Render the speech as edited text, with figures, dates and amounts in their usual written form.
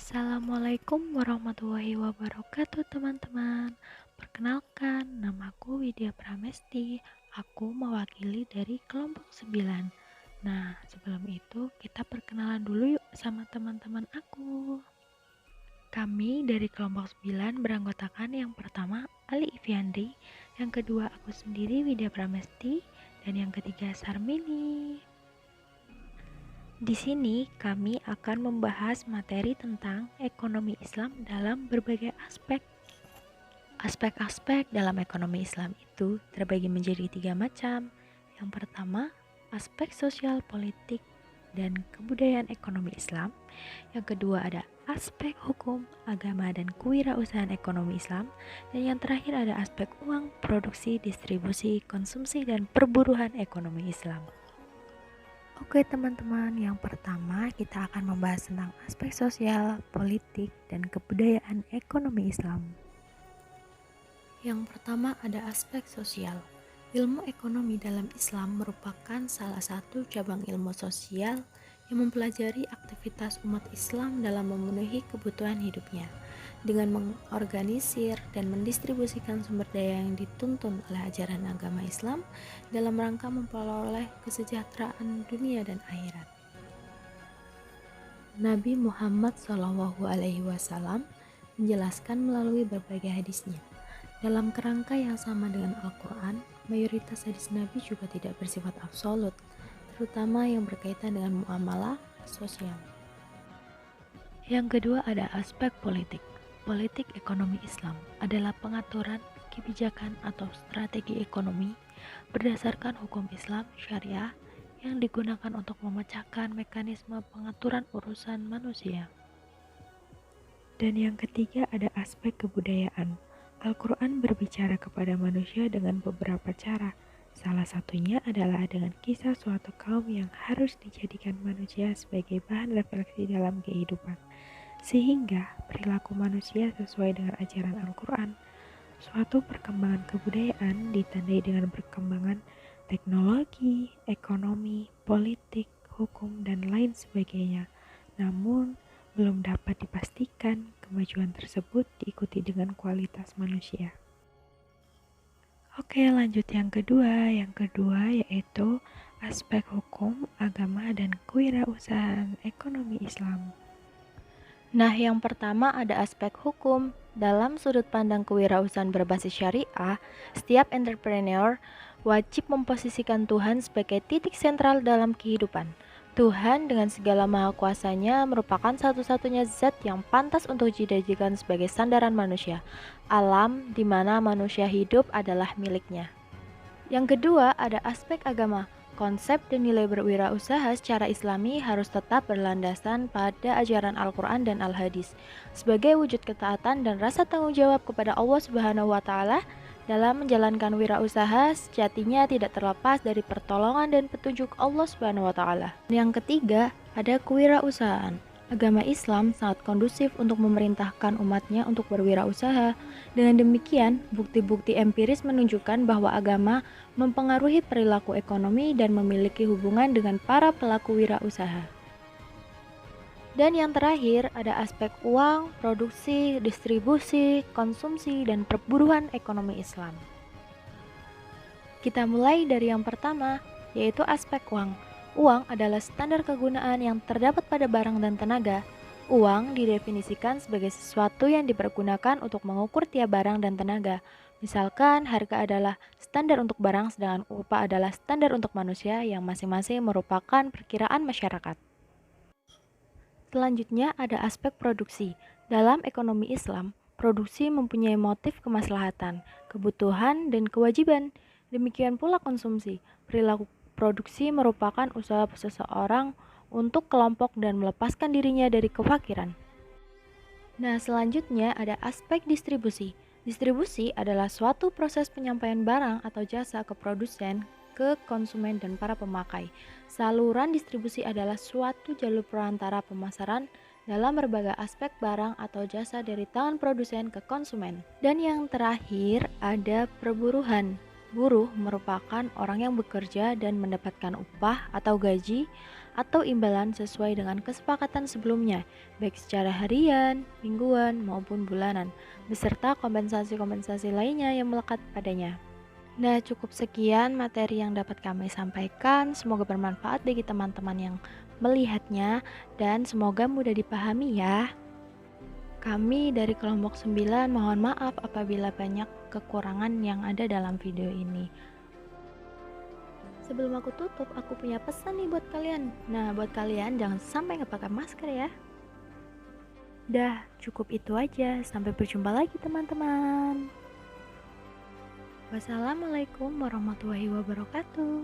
Assalamualaikum warahmatullahi wabarakatuh teman-teman. Perkenalkan, namaku Widya Pramesti. Aku mewakili dari kelompok 9. Nah, sebelum itu kita perkenalan dulu yuk sama teman-teman aku. Kami dari kelompok 9 beranggotakan yang pertama Ali Ifiandri, yang kedua aku sendiri Widya Pramesti, dan yang ketiga Sarmini. Di sini kami akan membahas materi tentang ekonomi Islam dalam berbagai aspek. Aspek-aspek dalam ekonomi Islam itu terbagi menjadi 3 macam. Yang pertama, aspek sosial, politik, dan kebudayaan ekonomi Islam. Yang kedua ada aspek hukum, agama, dan kewirausahaan ekonomi Islam. Dan yang terakhir ada aspek uang, produksi, distribusi, konsumsi, dan perburuhan ekonomi Islam. Oke teman-teman, yang pertama kita akan membahas tentang aspek sosial, politik, dan kebudayaan ekonomi Islam. Yang pertama ada aspek sosial. Ilmu ekonomi dalam Islam merupakan salah satu cabang ilmu sosial yang mempelajari aktivitas umat Islam dalam memenuhi kebutuhan hidupnya, dengan mengorganisir dan mendistribusikan sumber daya yang dituntun oleh ajaran agama Islam dalam rangka memperoleh kesejahteraan dunia dan akhirat. Nabi Muhammad SAW menjelaskan melalui berbagai hadisnya. Dalam kerangka yang sama dengan Al-Quran, mayoritas hadis Nabi juga tidak bersifat absolut, terutama yang berkaitan dengan muamalah sosial. Yang kedua ada aspek politik. Politik ekonomi Islam adalah pengaturan kebijakan atau strategi ekonomi berdasarkan hukum Islam syariah yang digunakan untuk memecahkan mekanisme pengaturan urusan manusia. Dan yang ketiga ada aspek kebudayaan. Al-Quran berbicara kepada manusia dengan beberapa cara. Salah satunya adalah dengan kisah suatu kaum yang harus dijadikan manusia sebagai bahan refleksi dalam kehidupan, sehingga perilaku manusia sesuai dengan ajaran Al-Quran. Suatu perkembangan kebudayaan ditandai dengan perkembangan teknologi, ekonomi, politik, hukum, dan lain sebagainya. Namun, belum dapat dipastikan kemajuan tersebut diikuti dengan kualitas manusia. Oke, lanjut yang kedua. Yang kedua yaitu aspek hukum, agama, dan kewirausahaan ekonomi Islam. Nah, yang pertama ada aspek hukum. Dalam sudut pandang kewirausahaan berbasis syariah, setiap entrepreneur wajib memposisikan Tuhan sebagai titik sentral dalam kehidupan. Tuhan dengan segala maha kuasanya merupakan satu-satunya zat yang pantas untuk dijadikan sebagai sandaran manusia. Alam di mana manusia hidup adalah miliknya. Yang kedua ada aspek agama. Konsep dan nilai berwirausaha secara Islami harus tetap berlandasan pada ajaran Al-Quran dan Al-Hadis sebagai wujud ketaatan dan rasa tanggung jawab kepada Allah Subhanahu wa Ta'ala. Dalam menjalankan wirausaha, sejatinya tidak terlepas dari pertolongan dan petunjuk Allah Subhanahu wa Ta'ala. Yang ketiga, ada kewirausahaan. Agama Islam sangat kondusif untuk memerintahkan umatnya untuk berwirausaha. Dengan demikian, bukti-bukti empiris menunjukkan bahwa agama mempengaruhi perilaku ekonomi dan memiliki hubungan dengan para pelaku wirausaha. Dan yang terakhir ada aspek uang, produksi, distribusi, konsumsi, dan perburuhan ekonomi Islam. Kita mulai dari yang pertama, yaitu aspek uang. Uang adalah standar kegunaan yang terdapat pada barang dan tenaga. Uang didefinisikan sebagai sesuatu yang dipergunakan untuk mengukur tiap barang dan tenaga. Misalkan harga adalah standar untuk barang, sedangkan upah adalah standar untuk manusia yang masing-masing merupakan perkiraan masyarakat. Selanjutnya ada aspek produksi. Dalam ekonomi Islam, produksi mempunyai motif kemaslahatan, kebutuhan, dan kewajiban. Demikian pula konsumsi. Perilaku produksi merupakan usaha seseorang untuk kelompok dan melepaskan dirinya dari kefakiran. Nah, selanjutnya ada aspek distribusi. Distribusi adalah suatu proses penyampaian barang atau jasa ke produsen, ke konsumen, dan para pemakai. Saluran distribusi adalah suatu jalur perantara pemasaran dalam berbagai aspek barang atau jasa dari tangan produsen ke konsumen. Dan yang terakhir ada perburuhan. Buruh merupakan orang yang bekerja dan mendapatkan upah atau gaji atau imbalan sesuai dengan kesepakatan sebelumnya, baik secara harian, mingguan, maupun bulanan, beserta kompensasi-kompensasi lainnya yang melekat padanya. Nah, cukup sekian materi yang dapat kami sampaikan. Semoga bermanfaat bagi teman-teman yang melihatnya dan semoga mudah dipahami ya. Kami dari kelompok 9 mohon maaf apabila banyak kekurangan yang ada dalam video ini. Sebelum aku tutup, aku punya pesan nih buat kalian. Nah, buat kalian jangan sampai nggak pakai masker ya. Dah, cukup itu aja. Sampai berjumpa lagi teman-teman. Wassalamualaikum warahmatullahi wabarakatuh.